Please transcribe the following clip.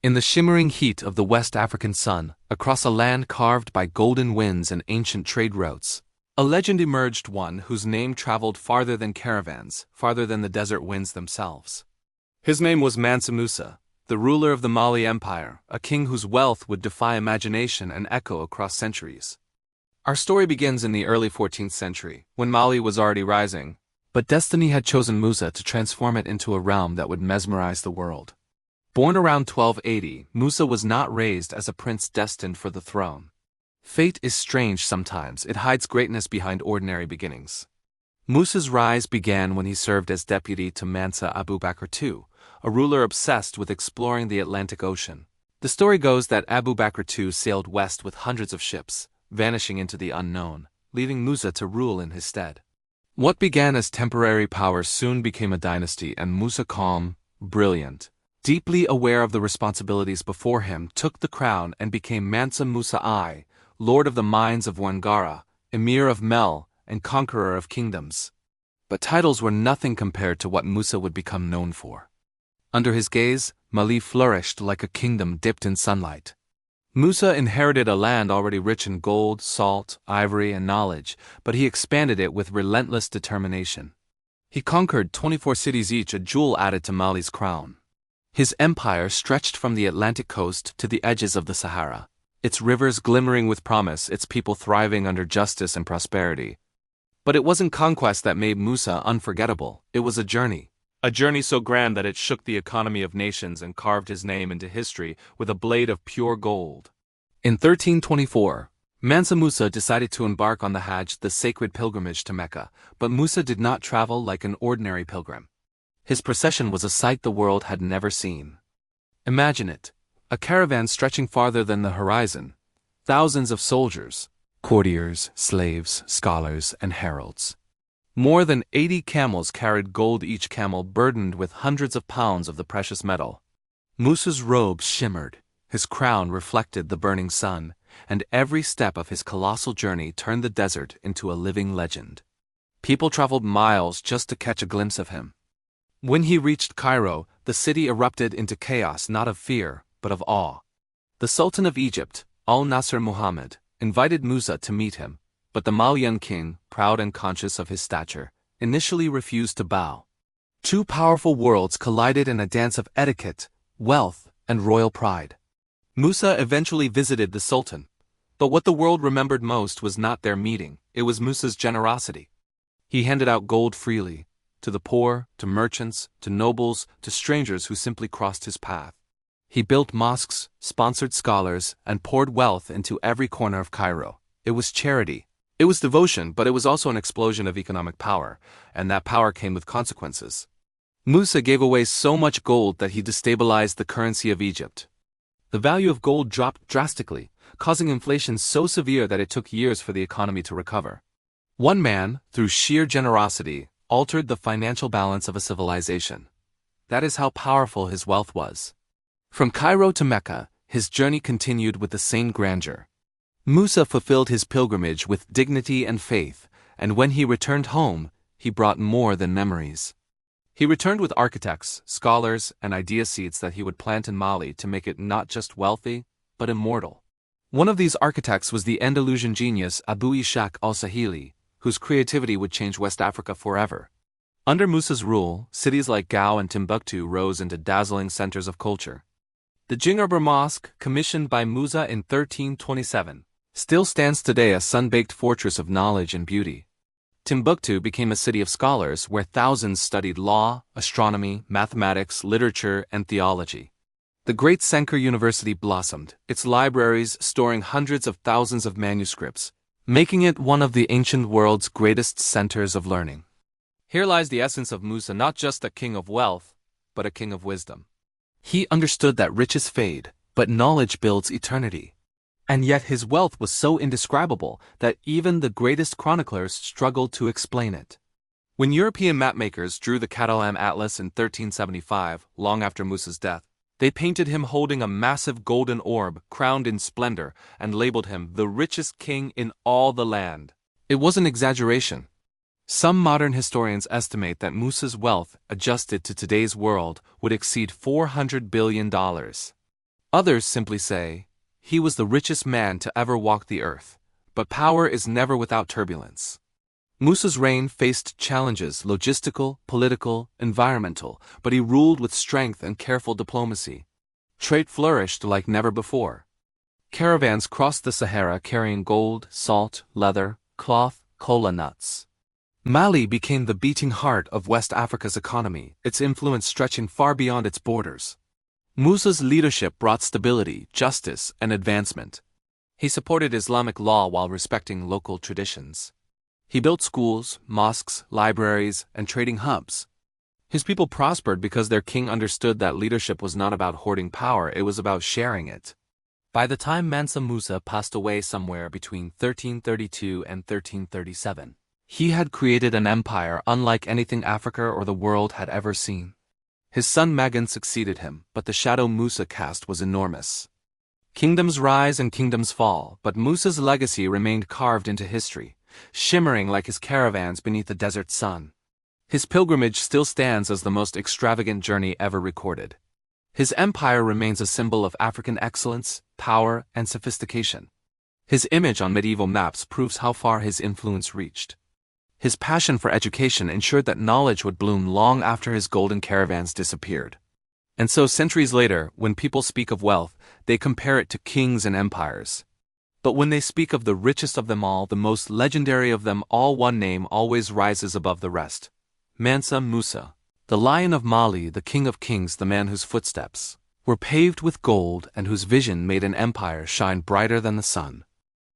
In the shimmering heat of the West African sun, across a land carved by golden winds and ancient trade routes, a legend emerged, one whose name traveled farther than caravans, farther than the desert winds themselves. His name was Mansa Musa, the ruler of the Mali Empire, a king whose wealth would defy imagination and echo across centuries. Our story begins in the early 14th century, when Mali was already rising, but destiny had chosen Musa to transform it into a realm that would mesmerize the world. Born around 1280, Musa was not raised as a prince destined for the throne. Fate is strange sometimes, it hides greatness behind ordinary beginnings. Musa's rise began when he served as deputy to Mansa Abu Bakr II, a ruler obsessed with exploring the Atlantic Ocean. The story goes that Abu Bakr II sailed west with hundreds of ships, vanishing into the unknown, leaving Musa to rule in his stead. What began as temporary power soon became a dynasty, and Musa, calm, brilliant, deeply aware of the responsibilities before him, took the crown and became Mansa Musa I, Lord of the Mines of Wangara, Emir of Mel, and Conqueror of Kingdoms. But titles were nothing compared to what Musa would become known for. Under his gaze, Mali flourished like a kingdom dipped in sunlight. Musa inherited a land already rich in gold, salt, ivory, and knowledge, but he expanded it with relentless determination. He conquered 24 cities, each a jewel added to Mali's crown. His empire stretched from the Atlantic coast to the edges of the Sahara, its rivers glimmering with promise, its people thriving under justice and prosperity. But it wasn't conquest that made Musa unforgettable, it was a journey. A journey so grand that it shook the economy of nations and carved his name into history with a blade of pure gold. In 1324, Mansa Musa decided to embark on the Hajj, the sacred pilgrimage to Mecca, but Musa did not travel like an ordinary pilgrim. His procession was a sight the world had never seen. Imagine it, a caravan stretching farther than the horizon, thousands of soldiers, courtiers, slaves, scholars, and heralds. More than 80 camels carried gold, each camel burdened with hundreds of pounds of the precious metal. Musa's robes shimmered, his crown reflected the burning sun, and every step of his colossal journey turned the desert into a living legend. People traveled miles just to catch a glimpse of him. When he reached Cairo, the city erupted into chaos, not of fear, but of awe. The Sultan of Egypt, Al-Nasir Muhammad, invited Musa to meet him, but the Malian king, proud and conscious of his stature, initially refused to bow. Two powerful worlds collided in a dance of etiquette, wealth, and royal pride. Musa eventually visited the Sultan, but what the world remembered most was not their meeting, it was Musa's generosity. He handed out gold freely, to the poor, to merchants, to nobles, to strangers who simply crossed his path. He built mosques, sponsored scholars, and poured wealth into every corner of Cairo. It was charity. It was devotion, but it was also an explosion of economic power, and that power came with consequences. Musa gave away so much gold that he destabilized the currency of Egypt. The value of gold dropped drastically, causing inflation so severe that it took years for the economy to recover. One man, through sheer generosity, altered the financial balance of a civilization. That is how powerful his wealth was. From Cairo to Mecca, his journey continued with the same grandeur. Musa fulfilled his pilgrimage with dignity and faith, and when he returned home, he brought more than memories. He returned with architects, scholars, and idea seeds that he would plant in Mali to make it not just wealthy, but immortal. One of these architects was the Andalusian genius Abu Ishaq al-Sahili, whose creativity would change West Africa forever. Under Musa's rule, cities like Gao and Timbuktu rose into dazzling centers of culture. The Djingarba Mosque, commissioned by Musa in 1327, still stands today, a sun-baked fortress of knowledge and beauty. Timbuktu became a city of scholars where thousands studied law, astronomy, mathematics, literature, and theology. The great Sankar University blossomed, its libraries storing hundreds of thousands of manuscripts, making it one of the ancient world's greatest centers of learning. Here lies the essence of Musa, not just a king of wealth, but a king of wisdom. He understood that riches fade, but knowledge builds eternity. And yet his wealth was so indescribable that even the greatest chroniclers struggled to explain it. When European mapmakers drew the Catalan Atlas in 1375, long after Musa's death, they painted him holding a massive golden orb crowned in splendor and labeled him the richest king in all the land. It was an exaggeration. Some modern historians estimate that Musa's wealth, adjusted to today's world, would exceed $400 billion. Others simply say, he was the richest man to ever walk the earth. But power is never without turbulence. Musa's reign faced challenges, logistical, political, environmental, but he ruled with strength and careful diplomacy. Trade flourished like never before. Caravans crossed the Sahara carrying gold, salt, leather, cloth, cola nuts. Mali became the beating heart of West Africa's economy, its influence stretching far beyond its borders. Musa's leadership brought stability, justice, and advancement. He supported Islamic law while respecting local traditions. He built schools, mosques, libraries, and trading hubs. His people prospered because their king understood that leadership was not about hoarding power, it was about sharing it. By the time Mansa Musa passed away somewhere between 1332 and 1337, he had created an empire unlike anything Africa or the world had ever seen. His son Magan succeeded him, but the shadow Musa cast was enormous. Kingdoms rise and kingdoms fall, but Musa's legacy remained carved into history, shimmering like his caravans beneath the desert sun. His pilgrimage still stands as the most extravagant journey ever recorded. His empire remains a symbol of African excellence, power, and sophistication. His image on medieval maps proves how far his influence reached. His passion for education ensured that knowledge would bloom long after his golden caravans disappeared. And so centuries later, when people speak of wealth, they compare it to kings and empires. But when they speak of the richest of them all, the most legendary of them all, one name always rises above the rest. Mansa Musa, the Lion of Mali, the King of Kings, the man whose footsteps were paved with gold and whose vision made an empire shine brighter than the sun.